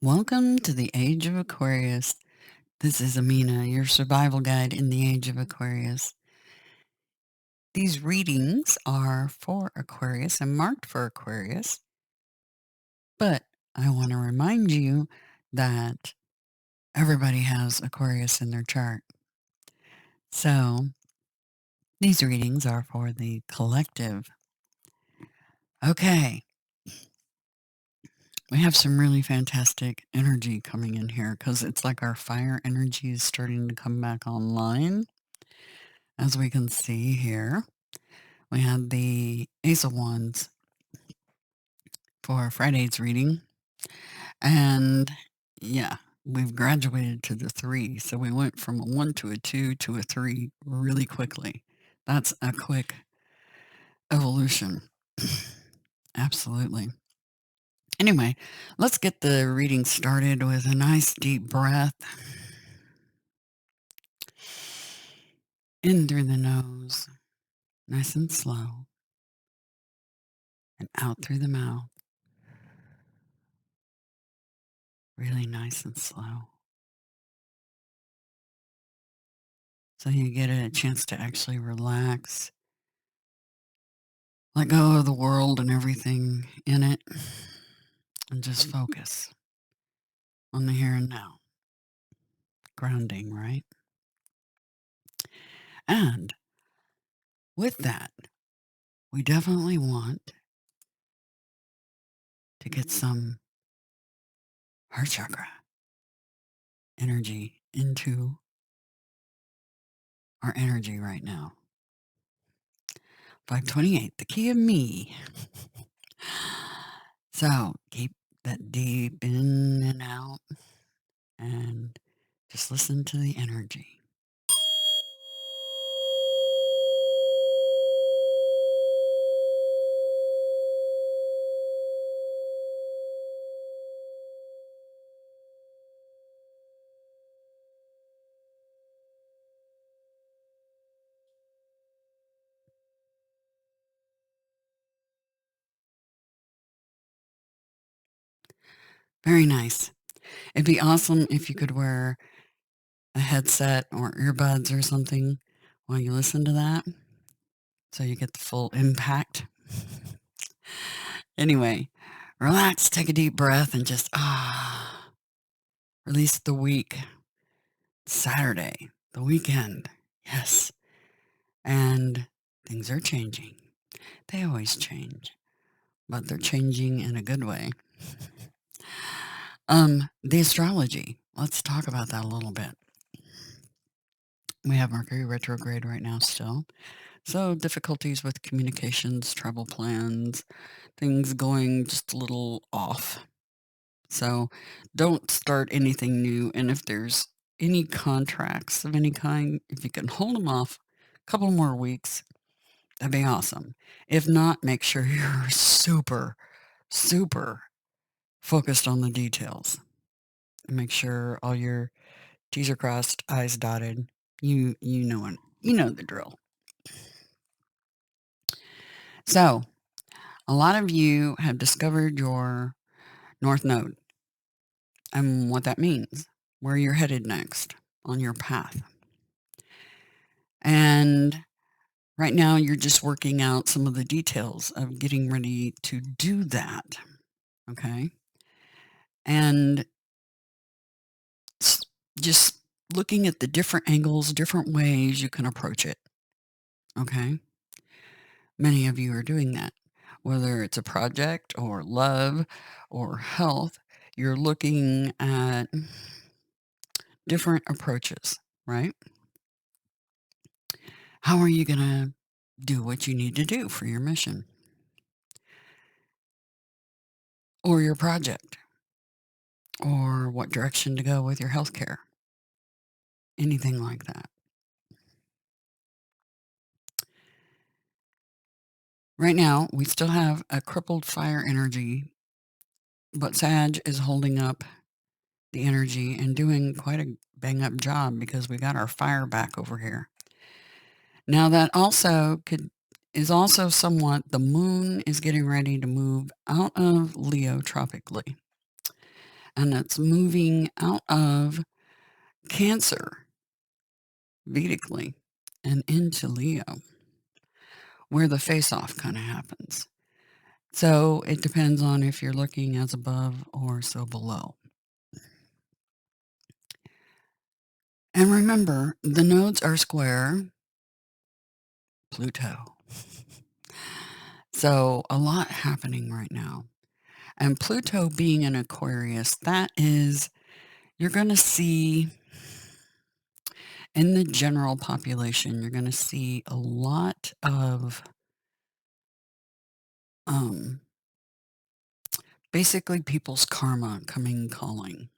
Welcome to the Age of Aquarius. This is Amina, your survival guide in the Age of Aquarius. These readings are for Aquarius and marked for Aquarius, but I want to remind you that everybody has Aquarius in their chart. So these readings are for the collective. Okay, we have some really fantastic energy coming in here because it's like our fire energy is starting to come back online, as we can see here. We had the Ace of Wands for Friday's reading. And yeah, we've graduated to the 3. So we went from a 1 to a 2 to a 3 really quickly. That's a quick evolution. Absolutely. Anyway, let's get the reading started with a nice deep breath. In through the nose, nice and slow, and out through the mouth, really nice and slow. So you get a chance to actually relax, let go of the world and everything in it, and just focus on the here and now. Grounding, right? And with that, we definitely want to get some heart chakra energy into our energy right now. 528, the key of me. So keep that deep in and out and just listen to the energy. Very nice. It'd be awesome if you could wear a headset or earbuds or something while you listen to that so you get the full impact. Anyway, relax, take a deep breath, and just release the week. Saturday, the weekend. Yes. And things are changing. They always change, but they're changing in a good way. The astrology. Let's talk about that a little bit. We have Mercury retrograde right now still. So difficulties with communications, travel plans, things going just a little off. So don't start anything new. And if there's any contracts of any kind, if you can hold them off a couple more weeks, that'd be awesome. If not, make sure you're super, super focused on the details. Make sure all your T's are crossed, I's dotted. You know it. You know the drill. So a lot of you have discovered your North Node and what that means, where you're headed next on your path. And right now, you're just working out some of the details of getting ready to do that. Okay. And just looking at the different angles, different ways you can approach it. Okay. Many of you are doing that, whether it's a project or love or health. You're looking at different approaches, right? How are you going to do what you need to do for your mission or your project or what direction to go with your healthcare? Anything like that. Right now, we still have a crippled fire energy, but Sag is holding up the energy and doing quite a bang up job because we got our fire back over here. Now that also is also somewhat, the moon is getting ready to move out of Leo tropically. and it's moving out of Cancer, Vedically, and into Leo, where the face-off kinda happens. So, it depends on if you're looking as above or so below. And remember, the nodes are square Pluto. So, a lot happening right now. And Pluto being in Aquarius, that is you're gonna see in the general population, you're gonna see a lot of, um, basically people's karma coming calling.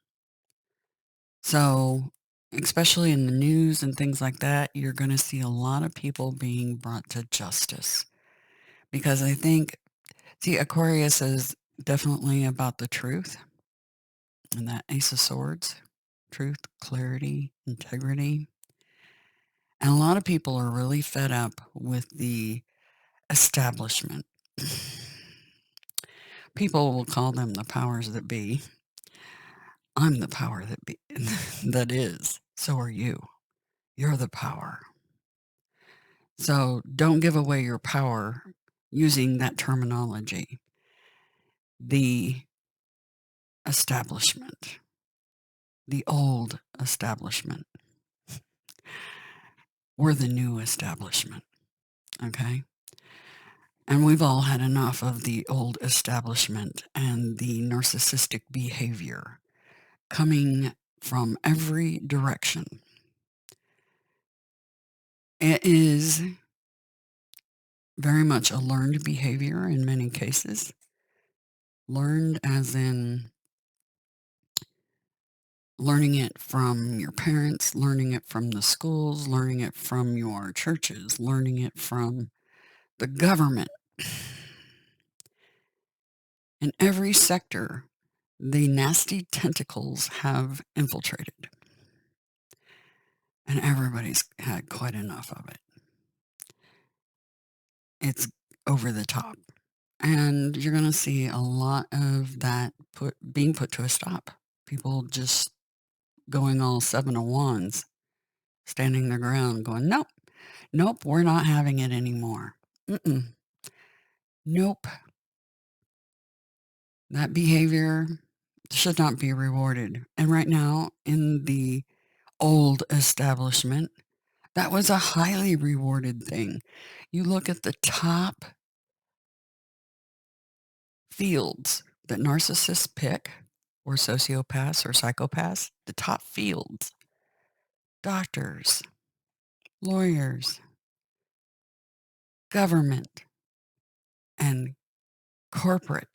So, especially in the news and things like that, you're gonna see a lot of people being brought to justice. Because I think see, Aquarius is definitely about the truth and that Ace of Swords. Truth, clarity, integrity. And a lot of people are really fed up with the establishment. People will call them the powers that be. I'm the power that be that is. So are you. You're the power. So don't give away your power using that terminology. The establishment. The old establishment. We're the new establishment. Okay? And we've all had enough of the old establishment and the narcissistic behavior coming from every direction. It is very much a learned behavior in many cases. Learned as in learning it from your parents, learning it from the schools, learning it from your churches, learning it from the government. In every sector, the nasty tentacles have infiltrated. And everybody's had quite enough of it. It's over the top. And you're going to see a lot of that being put to a stop. People just going all 7 of Wands, standing their ground, going, nope, nope, we're not having it anymore. Mm-mm. Nope. That behavior should not be rewarded. And right now, in the old establishment, that was a highly rewarded thing. You look at the top fields that narcissists pick, or sociopaths or psychopaths, the top fields, doctors, lawyers, government, and corporate.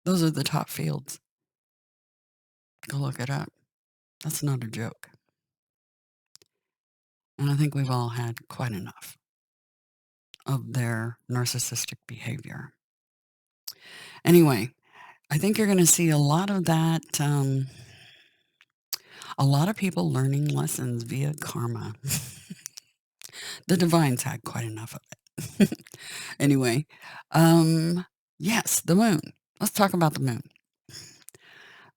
Those are the top fields. Go look it up. That's not a joke. And I think we've all had quite enough of their narcissistic behavior. Anyway, I think you're going to see a lot of that. A lot of people learning lessons via karma. The divines had quite enough of it. Anyway, yes, the moon. Let's talk about the moon.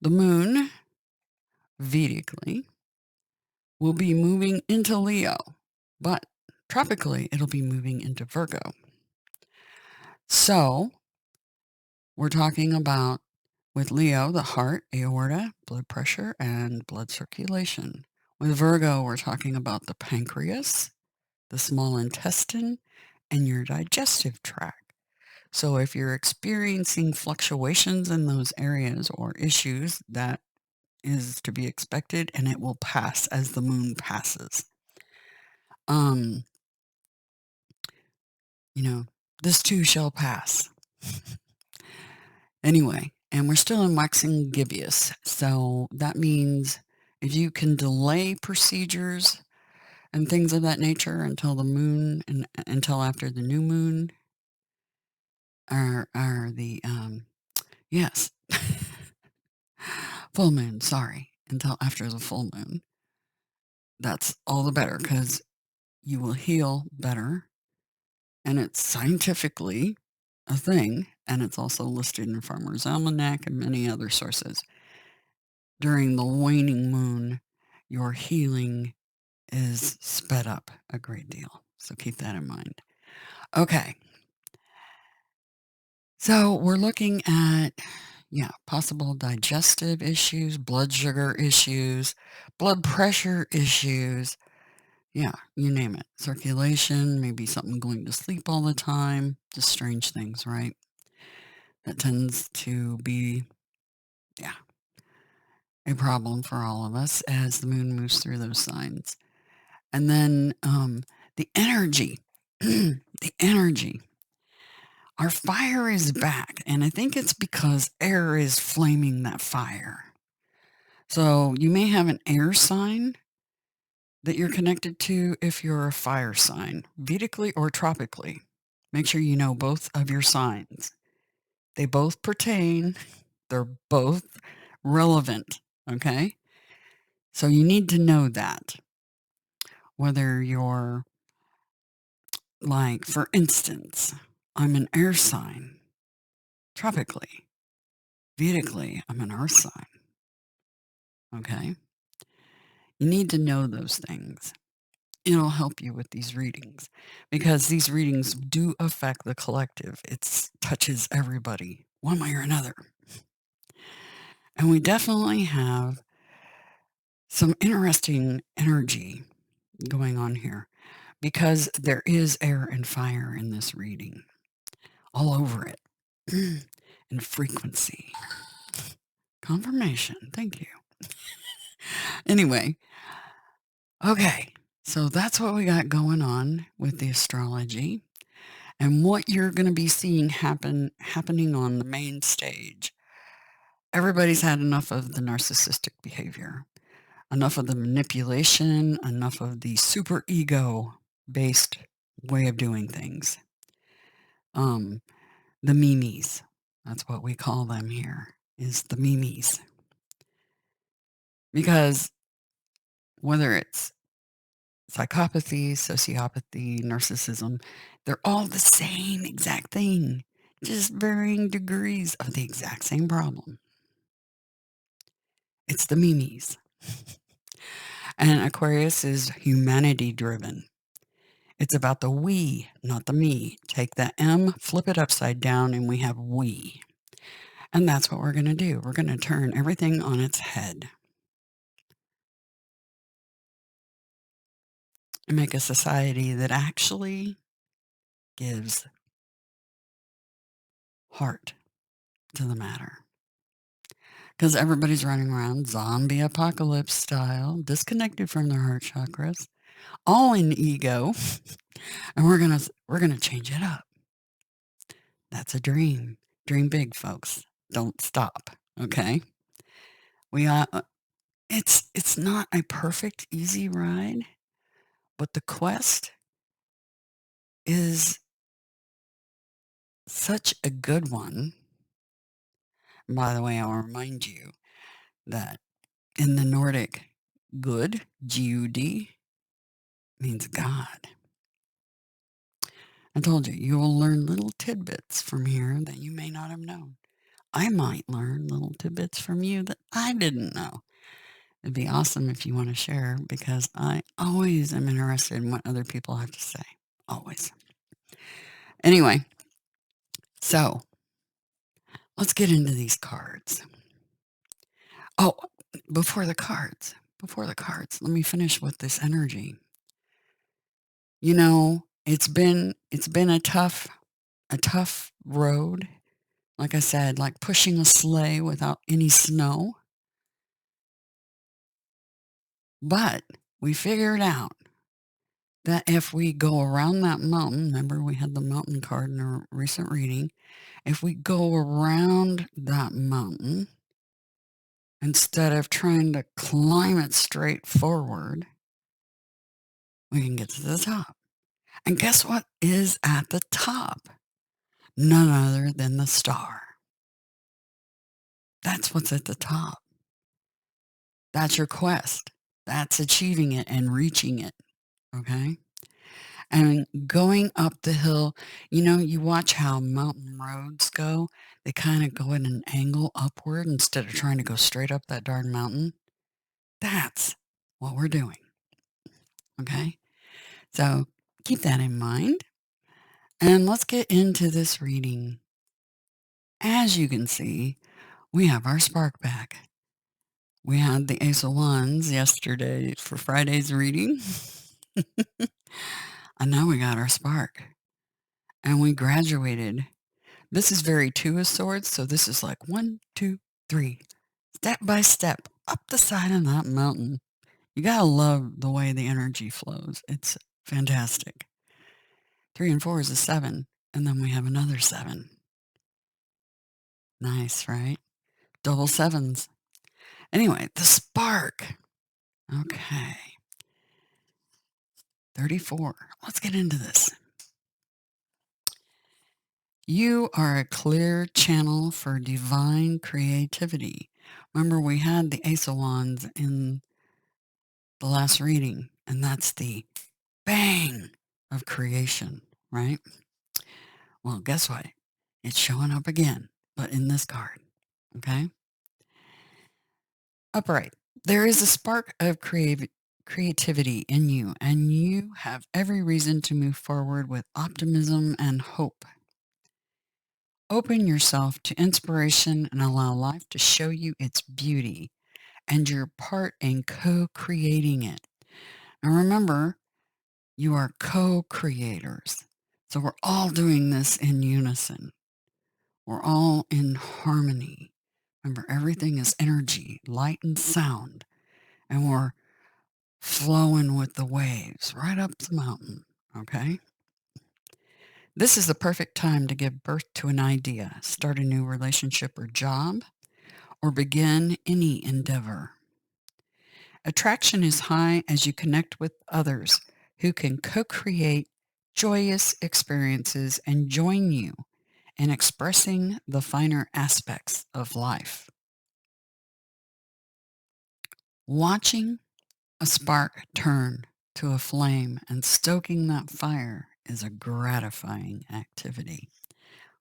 The moon, Vedically, will be moving into Leo, but tropically, it'll be moving into Virgo. So, we're talking about, with Leo, the heart, aorta, blood pressure, and blood circulation. With Virgo, we're talking about the pancreas, the small intestine, and your digestive tract. So if you're experiencing fluctuations in those areas or issues, that is to be expected, and it will pass as the moon passes. Um, this too shall pass. Anyway, and we're still in waxing gibbous, so that means if you can delay procedures and things of that nature until the moon and until after the new moon, are the yes. Full moon, sorry, until after the full moon. That's all the better because you will heal better. And it's scientifically a thing. And it's also listed in Farmer's Almanac and many other sources. during the waning moon, your healing is sped up a great deal. So keep that in mind. Okay. So we're looking at, possible digestive issues, blood sugar issues, blood pressure issues. Yeah, you name it. Circulation, maybe something going to sleep all the time. Just strange things, right? That tends to be, yeah, a problem for all of us as the moon moves through those signs. And then the energy, the energy. Our fire is back, and I think it's because air is flaming that fire. So you may have an air sign that you're connected to if you're a fire sign, Vedically or tropically. Make sure you know both of your signs. They both pertain, they're both relevant, okay? So you need to know that. Whether you're, like, for instance, I'm an air sign, tropically. Vedically, I'm an earth sign, okay? You need to know those things. It'll help you with these readings because these readings do affect the collective. It touches everybody one way or another. And we definitely have some interesting energy going on here because there is air and fire in this reading, all over it. And frequency. Confirmation. Thank you. Anyway, okay. So that's what we got going on with the astrology. And what you're going to be seeing happening on the main stage. Everybody's had enough of the narcissistic behavior, enough of the manipulation, enough of the super ego based way of doing things. The memes, that's what we call them here, is the memes. Because whether it's psychopathy, sociopathy, narcissism, they're all the same exact thing, just varying degrees of the exact same problem. It's the memes. And Aquarius is humanity driven. It's about the we, not the me. Take the M, flip it upside down, and we have we. And that's what we're going to do. We're going to turn everything on its head and make a society that actually gives heart to the matter. Because everybody's running around zombie apocalypse style, disconnected from their heart chakras, all in ego, and we're gonna change it up. That's a dream. Dream big, folks. Don't stop. Okay. We are. It's not a perfect, easy ride, but the quest is such a good one. And by the way, I'll remind you that in the Nordic, good, G-U-D, means God. I told you, you will learn little tidbits from here that you may not have known. I might learn little tidbits from you that I didn't know. It'd be awesome if you want to share because I always am interested in what other people have to say. Always. Anyway, so let's get into these cards. Oh, before the cards, let me finish with this energy. You know, it's been a tough road. Like I said, like pushing a sleigh without any snow. But we figured out that if we go around that mountain, remember we had the mountain card in a recent reading, if we go around that mountain instead of trying to climb it straight forward, we can get to the top. And guess what is at the top? None other than the star. That's what's at the top. That's your quest. That's achieving it and reaching it. Okay? And going up the hill, you watch how mountain roads go. They kind of go at an angle upward instead of trying to go straight up that darn mountain. That's what we're doing. Okay. So keep that in mind. And let's get into this reading. As you can see, we have our spark back. We had the Ace of Wands yesterday for Friday's reading. And now we got our spark. And we graduated. This is very Two of Swords, so this is like 1, 2, 3, step by step, up the side of that mountain. You gotta love the way the energy flows. It's fantastic. 3 and 4 is a 7, and then we have another 7. Nice, right? Double sevens. Anyway, the spark. Okay. 34. Let's get into this. You are a clear channel for divine creativity. Remember, we had the Ace of Wands in the last reading, and that's the bang of creation, right? Well, guess what? It's showing up again, but in this card, okay? Upright. There is a spark of creativity in you, and you have every reason to move forward with optimism and hope. Open yourself to inspiration and allow life to show you its beauty and your part in co-creating it. And remember, you are co-creators. So we're all doing this in unison. We're all in harmony. Remember, everything is energy, light and sound. And we're flowing with the waves right up the mountain. Okay? This is the perfect time to give birth to an idea, start a new relationship or job, or begin any endeavor. Attraction is high as you connect with others who can co-create joyous experiences and join you in expressing the finer aspects of life. Watching a spark turn to a flame and stoking that fire is a gratifying activity.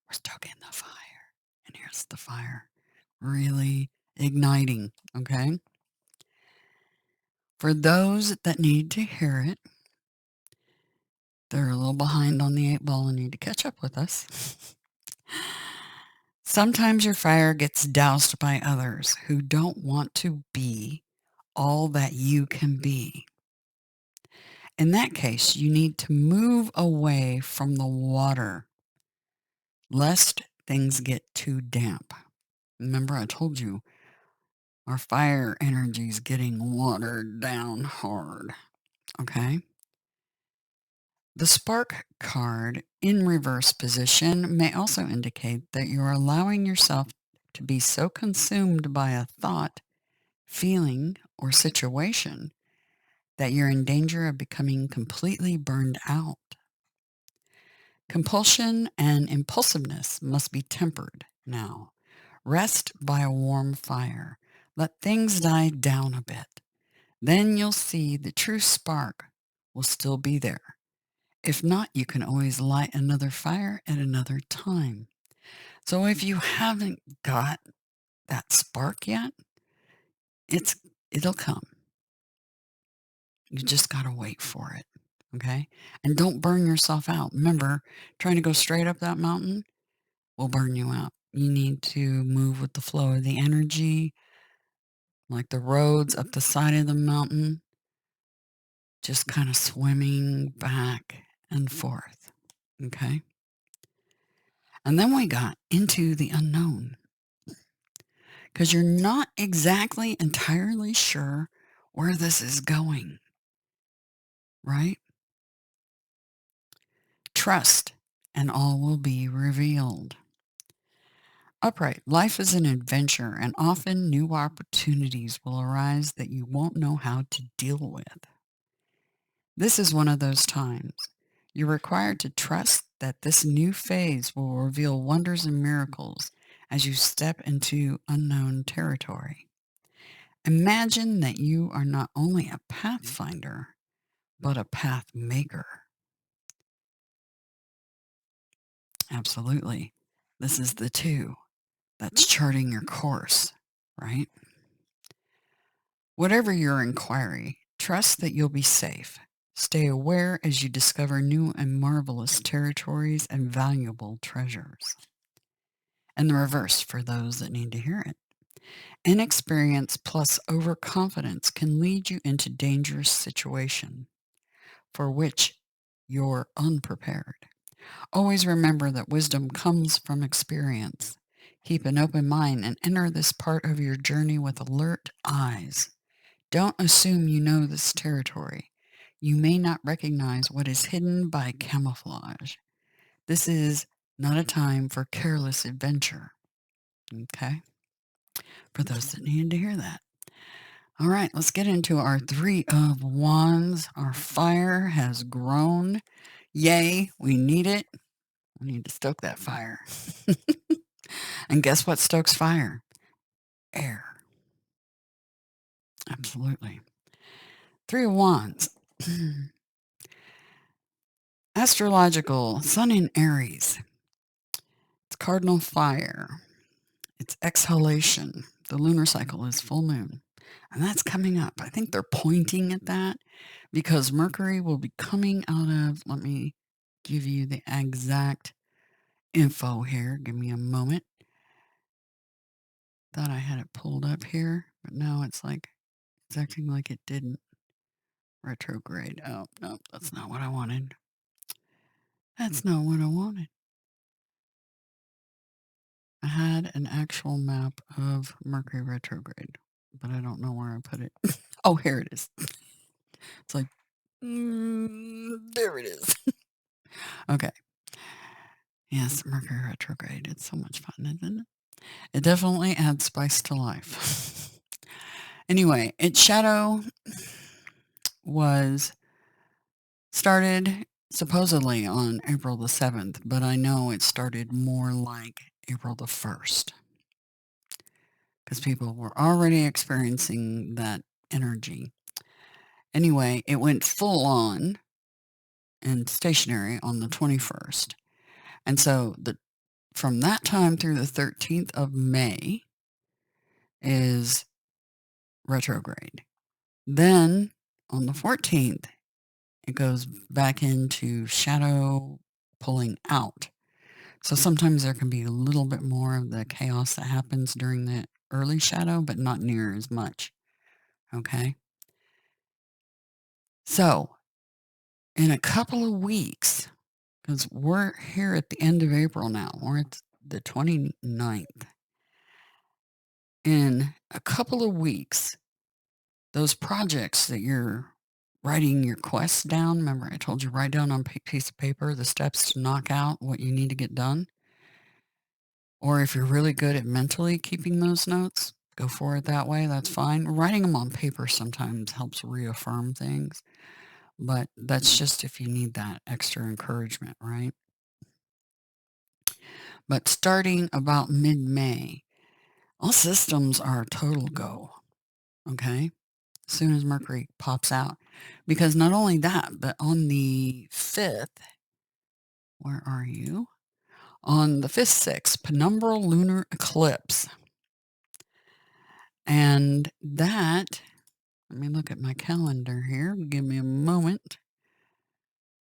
We're stoking the fire, and here's the fire really igniting, okay? For those that need to hear it, they're a little behind on the 8 ball and need to catch up with us. Sometimes your fire gets doused by others who don't want to be all that you can be. In that case, you need to move away from the water lest things get too damp. Remember, I told you our fire energy is getting watered down hard. Okay? The spark card in reverse position may also indicate that you're allowing yourself to be so consumed by a thought, feeling, or situation that you're in danger of becoming completely burned out. Compulsion and impulsiveness must be tempered now. Rest by a warm fire. Let things die down a bit. Then you'll see the true spark will still be there. If not, you can always light another fire at another time. So if you haven't got that spark yet, it's it'll come. You just got to wait for it. Okay? And don't burn yourself out. Remember, trying to go straight up that mountain will burn you out. You need to move with the flow of the energy, like the roads up the side of the mountain, just kind of swimming back and forth. Okay? And then we got into the unknown because you're not exactly entirely sure where this is going, right? Trust and all will be revealed. Upright, life is an adventure and often new opportunities will arise that you won't know how to deal with. This is one of those times. You're required to trust that this new phase will reveal wonders and miracles as you step into unknown territory. Imagine that you are not only a pathfinder, but a path maker. Absolutely. This is the 2 that's charting your course, right? Whatever your inquiry, trust that you'll be safe. Stay aware as you discover new and marvelous territories and valuable treasures. And the reverse for those that need to hear it. Inexperience plus overconfidence can lead you into dangerous situation for which you're unprepared. Always remember that wisdom comes from experience. Keep an open mind and enter this part of your journey with alert eyes. Don't assume you know this territory. You may not recognize what is hidden by camouflage. This is not a time for careless adventure. Okay? For those that needed to hear that. All right, let's get into our 3 of Wands. Our fire has grown. Yay, we need it. We need to stoke that fire. And guess what stokes fire? Air. Absolutely. 3 of Wands. Astrological, Sun in Aries. It's cardinal fire. It's exhalation. The lunar cycle is full moon. And that's coming up. I think they're pointing at that because Mercury will be coming out of, let me give you the exact info here. Give me a moment. Thought I had it pulled up here, but now it's acting like it didn't. Retrograde. Oh, no, that's not what I wanted. That's not what I wanted. I had an actual map of Mercury retrograde, but I don't know where I put it. Oh, here it is. It's like, there it is. Okay. Yes, Mercury retrograde. It's so much fun, isn't it? It definitely adds spice to life. Anyway, its shadow was started supposedly on April the 7th, but I know it started more like April the 1st because people were already experiencing that energy. Anyway, it went full on and stationary on the 21st. And so from that time through the 13th of May is retrograde. Then on the 14th, it goes back into shadow pulling out. So sometimes there can be a little bit more of the chaos that happens during the early shadow, but not near as much. Okay. So in a couple of weeks, because we're here at the end of April now, we're at the 29th. In a couple of weeks, those projects that you're writing your quests down, remember I told you write down on a piece of paper the steps to knock out what you need to get done? Or if you're really good at mentally keeping those notes, go for it that way, that's fine. Writing them on paper sometimes helps reaffirm things, but that's just if you need that extra encouragement, right? But starting about mid-May, all systems are a total go, okay? As soon as Mercury pops out. Because not only that, but on the 5th, where are you? On the 5th, 6th, penumbral lunar eclipse. And that, let me look at my calendar here, give me a moment,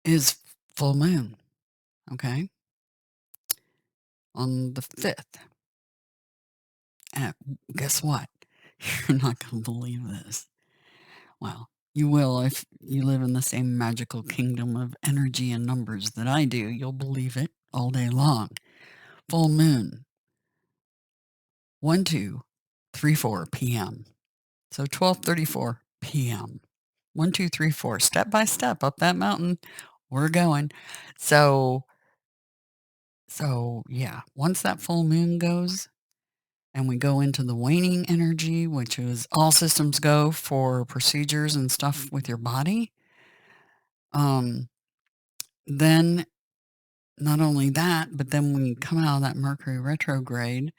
is full moon, okay? On the 5th. And guess what? You're not going to believe this. Well, you will if you live in the same magical kingdom of energy and numbers that I do. You'll believe it all day long. Full moon, 1234 p.m. So 12:34 p.m. 1234, step by step up that mountain. We're going. So yeah, once that full moon goes and we go into the waning energy, which is all systems go for procedures and stuff with your body, then not only that, but then when you come out of that Mercury retrograde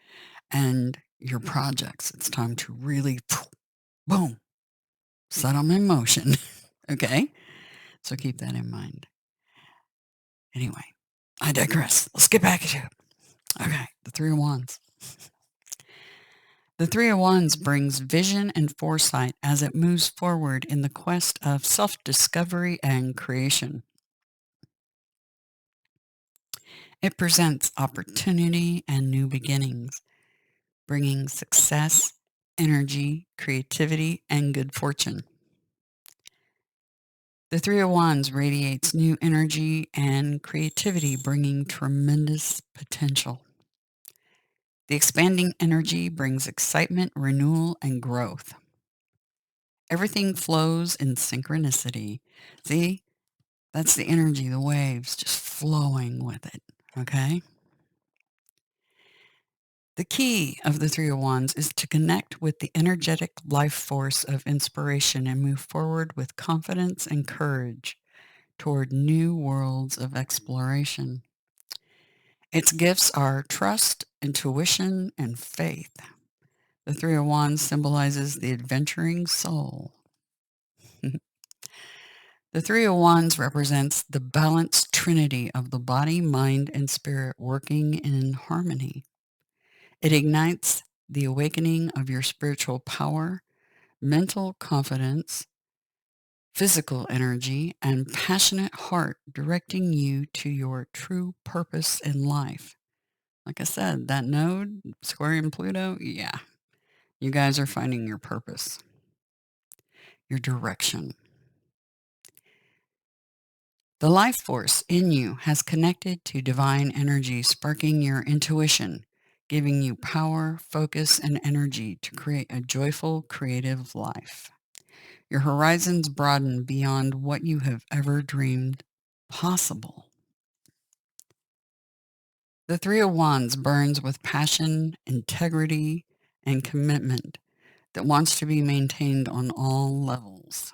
and your projects, it's time to really, boom, set them in motion. Okay? So keep that in mind. Anyway, I digress. Let's get back to it. Okay, the Three of Wands. The Three of Wands brings vision and foresight as it moves forward in the quest of self-discovery and creation. It presents opportunity and new beginnings, bringing success, energy, creativity, and good fortune. The Three of Wands radiates new energy and creativity, bringing tremendous potential. The expanding energy brings excitement, renewal, and growth. Everything flows in synchronicity. See, that's the energy, the waves just flowing with it. Okay. The key of the Three of Wands is to connect with the energetic life force of inspiration and move forward with confidence and courage toward new worlds of exploration. Its gifts are trust, intuition, and faith. The Three of Wands symbolizes the adventuring soul. The Three of Wands represents the balanced trinity of the body, mind, and spirit working in harmony. It ignites the awakening of your spiritual power, mental confidence, physical energy, and passionate heart, directing you to your true purpose in life. Like I said, that node, square in Pluto, yeah, you guys are finding your purpose, your direction. The life force in you has connected to divine energy, sparking your intuition, giving you power, focus, and energy to create a joyful, creative life. Your horizons broaden beyond what you have ever dreamed possible. The Three of Wands burns with passion, integrity, and commitment that wants to be maintained on all levels.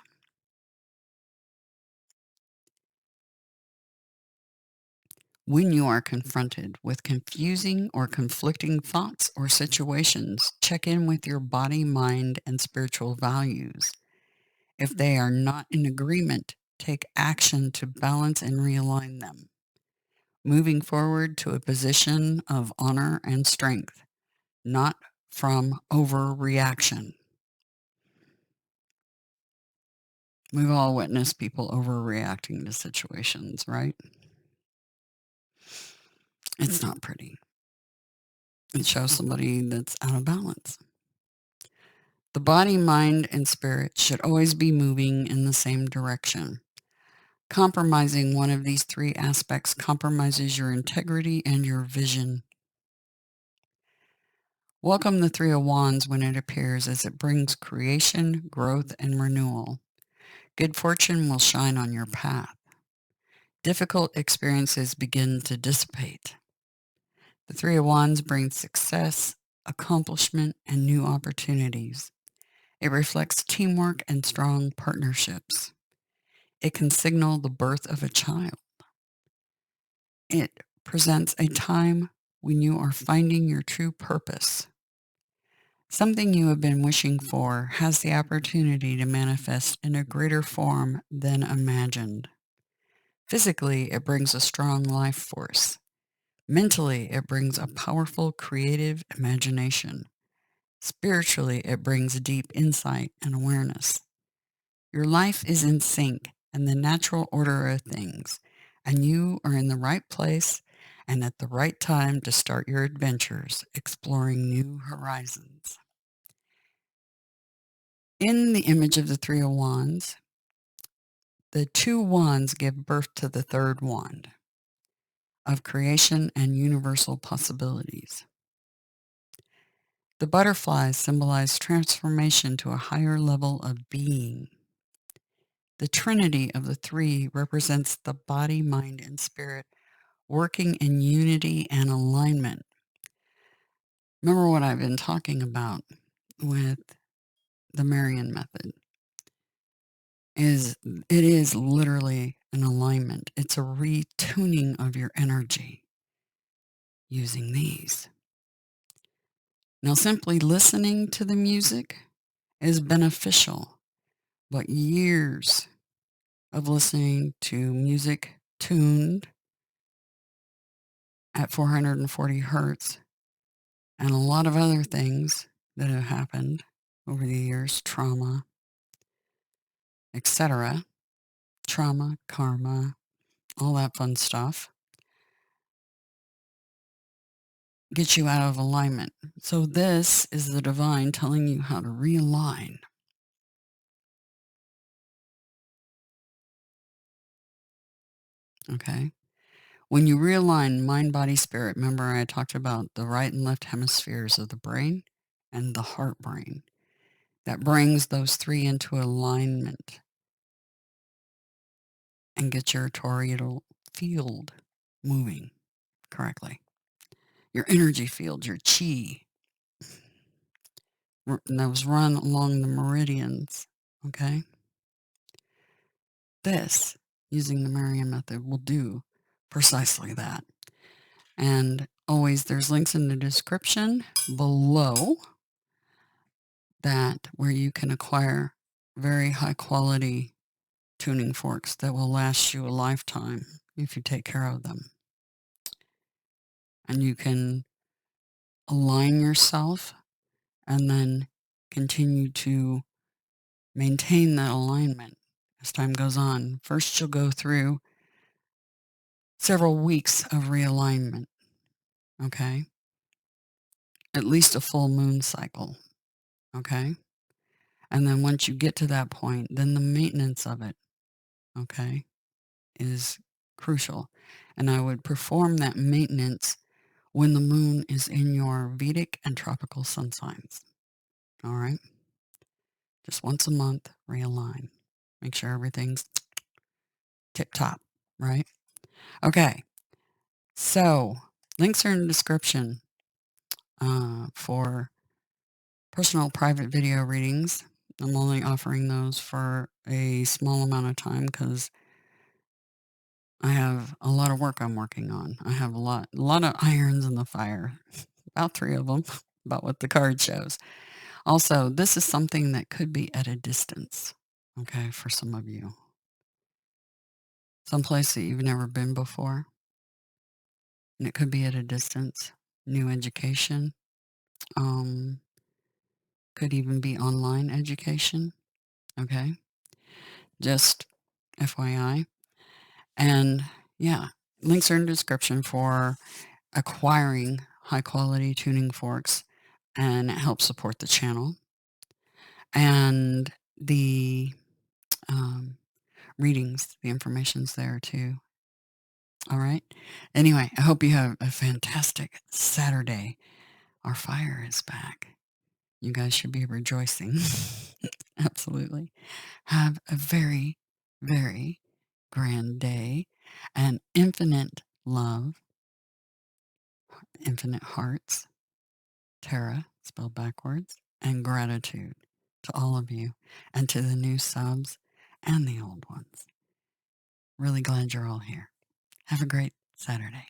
When you are confronted with confusing or conflicting thoughts or situations, check in with your body, mind, and spiritual values. If they are not in agreement, take action to balance and realign them, moving forward to a position of honor and strength, not from overreaction. We've all witnessed people overreacting to situations, right? It's not pretty. It shows somebody that's out of balance. The body, mind, and spirit should always be moving in the same direction. Compromising one of these three aspects compromises your integrity and your vision. Welcome the Three of Wands when it appears, as it brings creation, growth, and renewal. Good fortune will shine on your path. Difficult experiences begin to dissipate. The Three of Wands brings success, accomplishment, and new opportunities. It reflects teamwork and strong partnerships. It can signal the birth of a child. It presents a time when you are finding your true purpose. Something you have been wishing for has the opportunity to manifest in a greater form than imagined. Physically, it brings a strong life force. Mentally, it brings a powerful creative imagination. Spiritually, it brings deep insight and awareness. Your life is in sync and the natural order of things, and you are in the right place and at the right time to start your adventures, exploring new horizons. In the image of the Three of Wands, the two wands give birth to the third wand of creation and universal possibilities. The butterflies symbolize transformation to a higher level of being. The trinity of the three represents the body, mind, and spirit working in unity and alignment. Remember what I've been talking about with the Marian method is it is literally an alignment. It's a retuning of your energy using these. Now, simply listening to the music is beneficial, but years of listening to music tuned at 440 hertz, and a lot of other things that have happened over the years, trauma, etc. Trauma, karma, all that fun stuff, gets you out of alignment. So this is the divine telling you how to realign. Okay? When you realign mind, body, spirit, remember I talked about the right and left hemispheres of the brain and the heart brain. That brings those three into alignment and gets your toroidal field moving correctly. Your energy field, your chi, those run along the meridians. Okay? This, using the Marian method, will do precisely that. And always, there's links in the description below that where you can acquire very high quality tuning forks that will last you a lifetime if you take care of them. And you can align yourself and then continue to maintain that alignment as time goes on. First, you'll go through several weeks of realignment, okay? At least a full moon cycle, okay? And then once you get to that point, then the maintenance of it, okay, is crucial. And I would perform that maintenance when the moon is in your Vedic and tropical sun signs. All right? Just once a month, realign. Make sure everything's tip top, right? Okay. So, links are in the description for personal private video readings. I'm only offering those for a small amount of time because I have a lot of work I'm working on. I have a lot of irons in the fire, about 3 of them, about what the card shows. Also, this is something that could be at a distance, okay, for some of you. Someplace that you've never been before, and it could be at a distance. New education, could even be online education, okay? Just FYI. And yeah, links are in the description for acquiring high quality tuning forks, and it helps support the channel. And the readings, the information's there too. All right. Anyway, I hope you have a fantastic Saturday. Our fire is back. You guys should be rejoicing. Absolutely. Have a very, very grand day and infinite love, infinite hearts, Tara, spelled backwards, and gratitude to all of you and to the new subs and the old ones. Really glad you're all here. Have a great Saturday.